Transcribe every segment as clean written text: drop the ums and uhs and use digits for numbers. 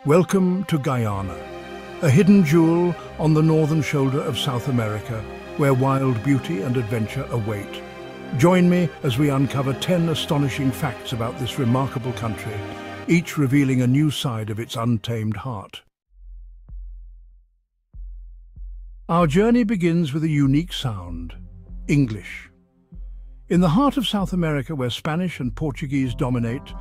Welcome to Guyana, a hidden jewel on the northern shoulder of South America, where wild beauty and adventure await. Join me as we uncover 10 astonishing facts about this remarkable country, each revealing a new side of its untamed heart. Our journey begins with a unique sound: English. In the heart of South America, where Spanish and Portuguese dominate,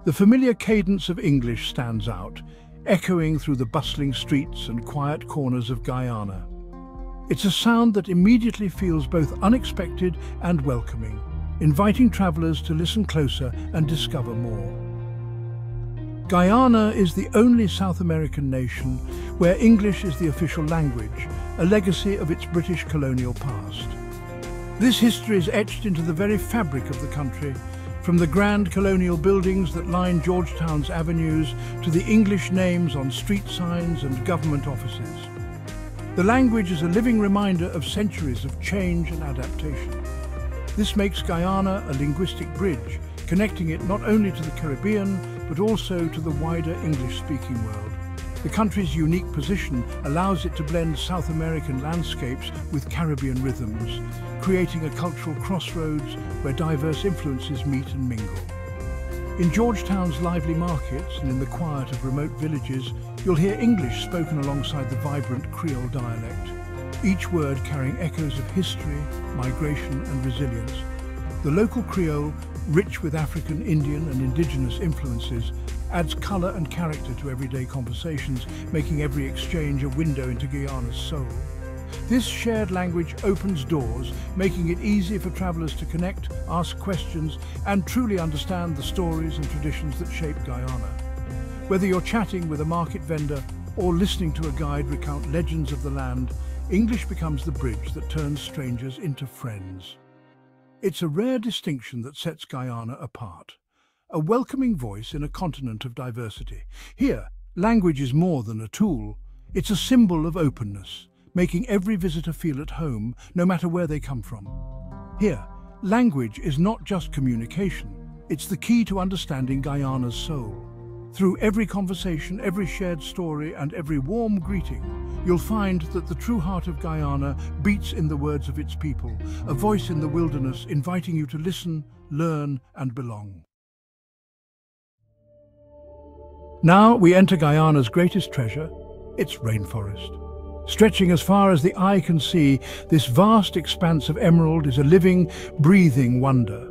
the familiar cadence of English stands out, echoing through the bustling streets and quiet corners of Guyana. It's a sound that immediately feels both unexpected and welcoming, inviting travelers to listen closer and discover more. Guyana is the only South American nation where English is the official language, a legacy of its British colonial past. This history is etched into the very fabric of the country, from the grand colonial buildings that line Georgetown's avenues to the English names on street signs and government offices. The language is a living reminder of centuries of change and adaptation. This makes Guyana a linguistic bridge, connecting it not only to the Caribbean, but also to the wider English-speaking world. The country's unique position allows it to blend South American landscapes with Caribbean rhythms, creating a cultural crossroads where diverse influences meet and mingle. In Georgetown's lively markets and in the quiet of remote villages, you'll hear English spoken alongside the vibrant Creole dialect, each word carrying echoes of history, migration and resilience. The local Creole, rich with African, Indian and indigenous influences, adds colour and character to everyday conversations, making every exchange a window into Guyana's soul. This shared language opens doors, making it easy for travellers to connect, ask questions, and truly understand the stories and traditions that shape Guyana. Whether you're chatting with a market vendor or listening to a guide recount legends of the land, English becomes the bridge that turns strangers into friends. It's a rare distinction that sets Guyana apart. A welcoming voice in a continent of diversity. Here, language is more than a tool. It's a symbol of openness, making every visitor feel at home, no matter where they come from. Here, language is not just communication. It's the key to understanding Guyana's soul. Through every conversation, every shared story, and every warm greeting, you'll find that the true heart of Guyana beats in the words of its people, a voice in the wilderness inviting you to listen, learn, and belong. Now we enter Guyana's greatest treasure, its rainforest. Stretching as far as the eye can see, this vast expanse of emerald is a living, breathing wonder,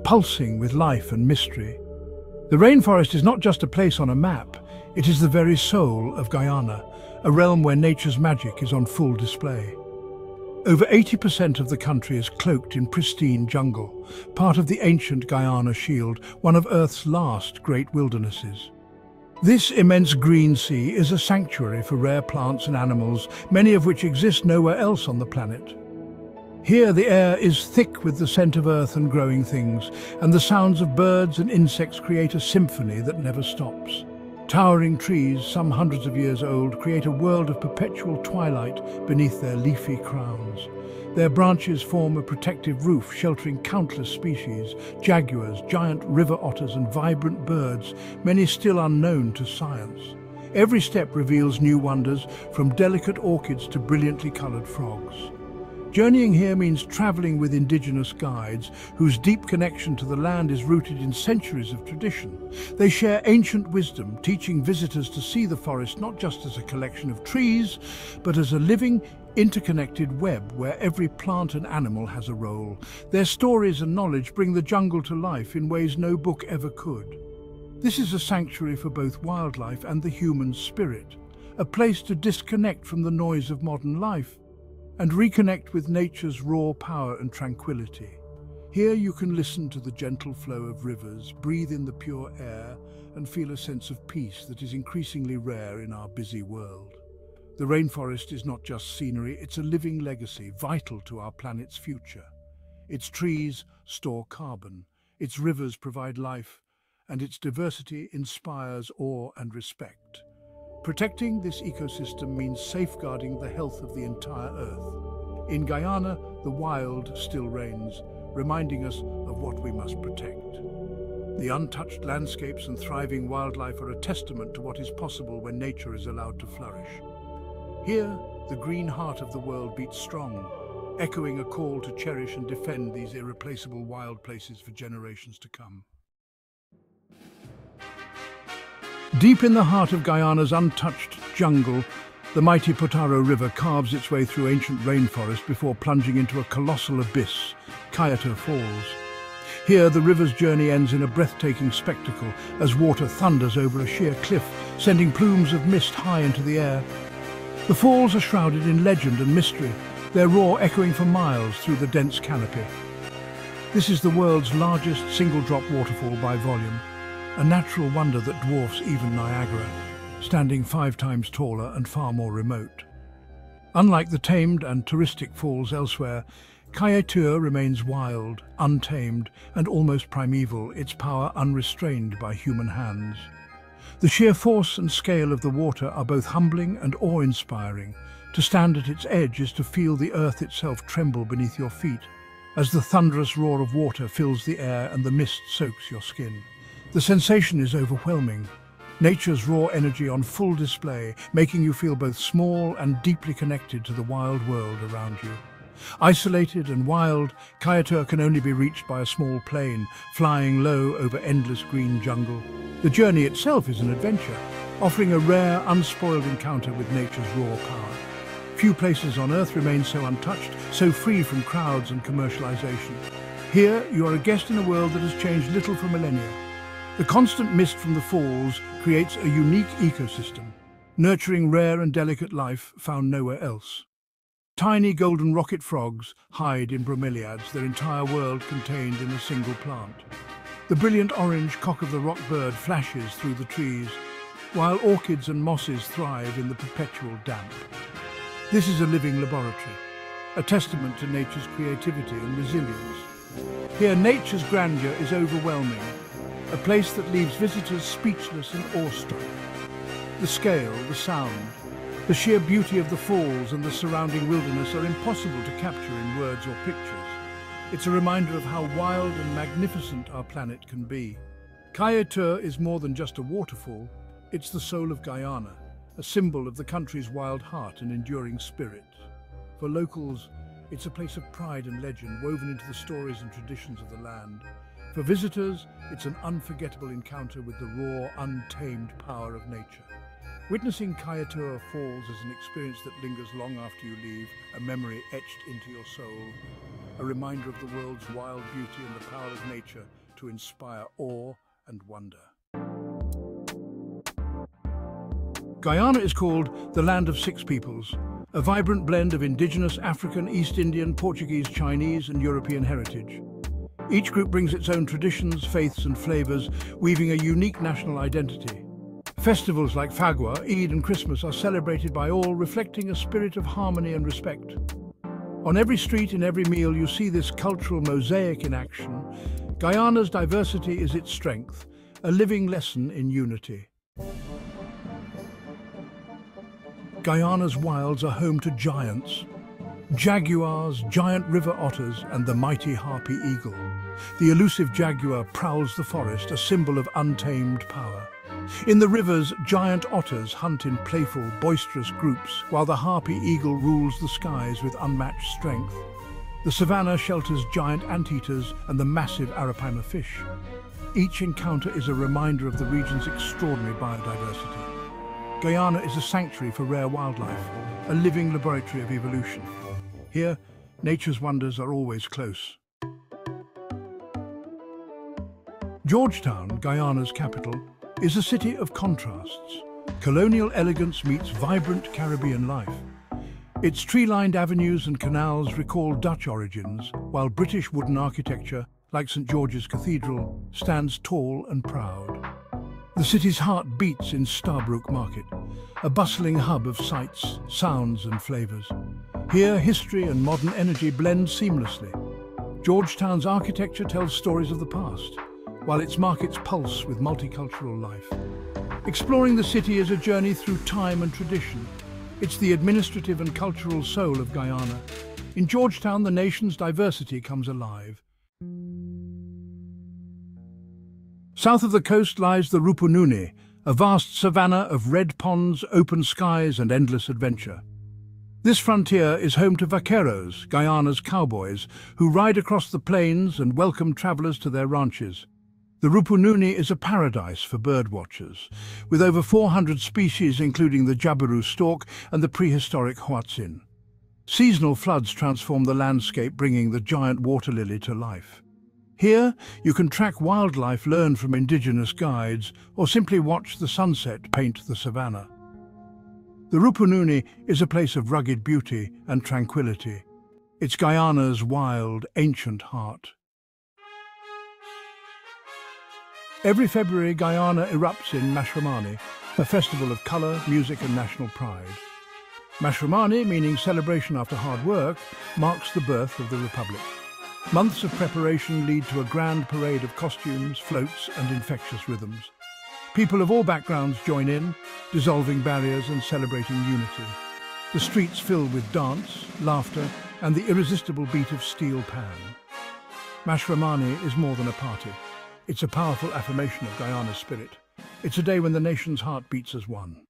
pulsing with life and mystery. The rainforest is not just a place on a map, it is the very soul of Guyana, a realm where nature's magic is on full display. Over 80% of the country is cloaked in pristine jungle, part of the ancient Guyana Shield, one of Earth's last great wildernesses. This immense green sea is a sanctuary for rare plants and animals, many of which exist nowhere else on the planet. Here the air is thick with the scent of earth and growing things, and the sounds of birds and insects create a symphony that never stops. Towering trees, some hundreds of years old, create a world of perpetual twilight beneath their leafy crowns. Their branches form a protective roof sheltering countless species, jaguars, giant river otters and vibrant birds, many still unknown to science. Every step reveals new wonders, from delicate orchids to brilliantly coloured frogs. Journeying here means travelling with indigenous guides, whose deep connection to the land is rooted in centuries of tradition. They share ancient wisdom, teaching visitors to see the forest not just as a collection of trees, but as a living, interconnected web where every plant and animal has a role. Their stories and knowledge bring the jungle to life in ways no book ever could. This is a sanctuary for both wildlife and the human spirit, a place to disconnect from the noise of modern life and reconnect with nature's raw power and tranquility. Here you can listen to the gentle flow of rivers, breathe in the pure air, and feel a sense of peace that is increasingly rare in our busy world. The rainforest is not just scenery, it's a living legacy, vital to our planet's future. Its trees store carbon, its rivers provide life, and its diversity inspires awe and respect. Protecting this ecosystem means safeguarding the health of the entire Earth. In Guyana, the wild still reigns, reminding us of what we must protect. The untouched landscapes and thriving wildlife are a testament to what is possible when nature is allowed to flourish. Here, the green heart of the world beats strong, echoing a call to cherish and defend these irreplaceable wild places for generations to come. Deep in the heart of Guyana's untouched jungle, the mighty Potaro River carves its way through ancient rainforest before plunging into a colossal abyss, Kayatu Falls. Here, the river's journey ends in a breathtaking spectacle as water thunders over a sheer cliff, sending plumes of mist high into the air. The falls are shrouded in legend and mystery, their roar echoing for miles through the dense canopy. This is the world's largest single-drop waterfall by volume, a natural wonder that dwarfs even Niagara, standing 5 times taller and far more remote. Unlike the tamed and touristic falls elsewhere, Kayatu remains wild, untamed, and almost primeval, its power unrestrained by human hands. The sheer force and scale of the water are both humbling and awe-inspiring. To stand at its edge is to feel the earth itself tremble beneath your feet, as the thunderous roar of water fills the air and the mist soaks your skin. The sensation is overwhelming. Nature's raw energy on full display, making you feel both small and deeply connected to the wild world around you. Isolated and wild, Kayatu can only be reached by a small plane, flying low over endless green jungle. The journey itself is an adventure, offering a rare, unspoiled encounter with nature's raw power. Few places on Earth remain so untouched, so free from crowds and commercialization. Here, you are a guest in a world that has changed little for millennia. The constant mist from the falls creates a unique ecosystem, nurturing rare and delicate life found nowhere else. Tiny golden rocket frogs hide in bromeliads, their entire world contained in a single plant. The brilliant orange cock of the rock bird flashes through the trees, while orchids and mosses thrive in the perpetual damp. This is a living laboratory, a testament to nature's creativity and resilience. Here, nature's grandeur is overwhelming, a place that leaves visitors speechless and awestruck. The scale, the sound, the sheer beauty of the falls and the surrounding wilderness are impossible to capture in words or pictures. It's a reminder of how wild and magnificent our planet can be. Kayatu is more than just a waterfall, it's the soul of Guyana, a symbol of the country's wild heart and enduring spirit. For locals, it's a place of pride and legend woven into the stories and traditions of the land. For visitors, it's an unforgettable encounter with the raw, untamed power of nature. Witnessing Kayatu Falls is an experience that lingers long after you leave, a memory etched into your soul, a reminder of the world's wild beauty and the power of nature to inspire awe and wonder. Guyana is called the Land of Six Peoples, a vibrant blend of indigenous African, East Indian, Portuguese, Chinese and European heritage. Each group brings its own traditions, faiths and flavors, weaving a unique national identity. Festivals like Fagua, Eid and Christmas are celebrated by all, reflecting a spirit of harmony and respect. On every street, in every meal, you see this cultural mosaic in action. Guyana's diversity is its strength, a living lesson in unity. Guyana's wilds are home to giants. Jaguars, giant river otters and the mighty harpy eagle. The elusive jaguar prowls the forest, a symbol of untamed power. In the rivers, giant otters hunt in playful, boisterous groups, while the harpy eagle rules the skies with unmatched strength. The savanna shelters giant anteaters and the massive arapaima fish. Each encounter is a reminder of the region's extraordinary biodiversity. Guyana is a sanctuary for rare wildlife, a living laboratory of evolution. Here, nature's wonders are always close. Georgetown, Guyana's capital, is a city of contrasts. Colonial elegance meets vibrant Caribbean life. Its tree-lined avenues and canals recall Dutch origins, while British wooden architecture, like St. George's Cathedral, stands tall and proud. The city's heart beats in Starbrook Market, a bustling hub of sights, sounds and flavors. Here, history and modern energy blend seamlessly. Georgetown's architecture tells stories of the past, while its markets pulse with multicultural life. Exploring the city is a journey through time and tradition. It's the administrative and cultural soul of Guyana. In Georgetown, the nation's diversity comes alive. South of the coast lies the Rupununi, a vast savanna of red ponds, open skies and endless adventure. This frontier is home to vaqueros, Guyana's cowboys, who ride across the plains and welcome travellers to their ranches. The Rupununi is a paradise for birdwatchers, with over 400 species including the jabiru stork and the prehistoric huatzin. Seasonal floods transform the landscape, bringing the giant water lily to life. Here, you can track wildlife, learn from indigenous guides, or simply watch the sunset paint the savanna. The Rupununi is a place of rugged beauty and tranquility. It's Guyana's wild, ancient heart. Every February, Guyana erupts in Mashramani, a festival of colour, music and national pride. Mashramani, meaning celebration after hard work, marks the birth of the Republic. Months of preparation lead to a grand parade of costumes, floats and infectious rhythms. People of all backgrounds join in, dissolving barriers and celebrating unity. The streets filled with dance, laughter and the irresistible beat of steel pan. Mashramani is more than a party. It's a powerful affirmation of Guyana's spirit. It's a day when the nation's heart beats as one.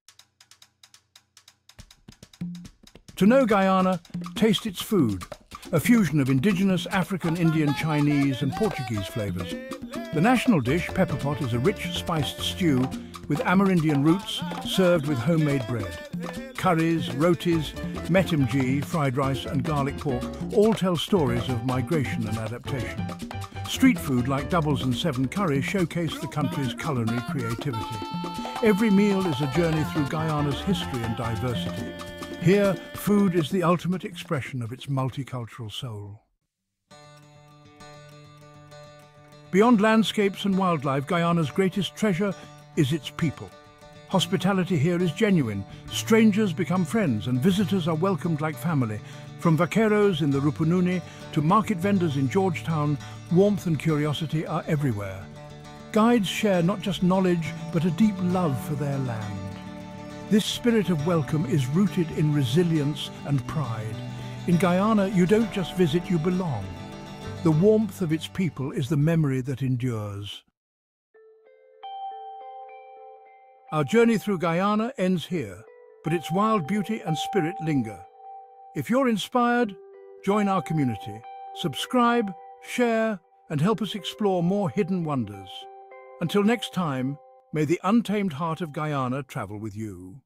To know Guyana, taste its food, a fusion of indigenous, African, Indian, Chinese and Portuguese flavours. The national dish, pepper pot, is a rich, spiced stew with Amerindian roots served with homemade bread. Curries, rotis, metimji, fried rice and garlic pork all tell stories of migration and adaptation. Street food like doubles and seven curry showcase the country's culinary creativity. Every meal is a journey through Guyana's history and diversity. Here, food is the ultimate expression of its multicultural soul. Beyond landscapes and wildlife, Guyana's greatest treasure is its people. Hospitality here is genuine. Strangers become friends and visitors are welcomed like family. From vaqueros in the Rupununi to market vendors in Georgetown, warmth and curiosity are everywhere. Guides share not just knowledge, but a deep love for their land. This spirit of welcome is rooted in resilience and pride. In Guyana, you don't just visit, you belong. The warmth of its people is the memory that endures. Our journey through Guyana ends here, but its wild beauty and spirit linger. If you're inspired, join our community. Subscribe, share, and help us explore more hidden wonders. Until next time, may the untamed heart of Guyana travel with you.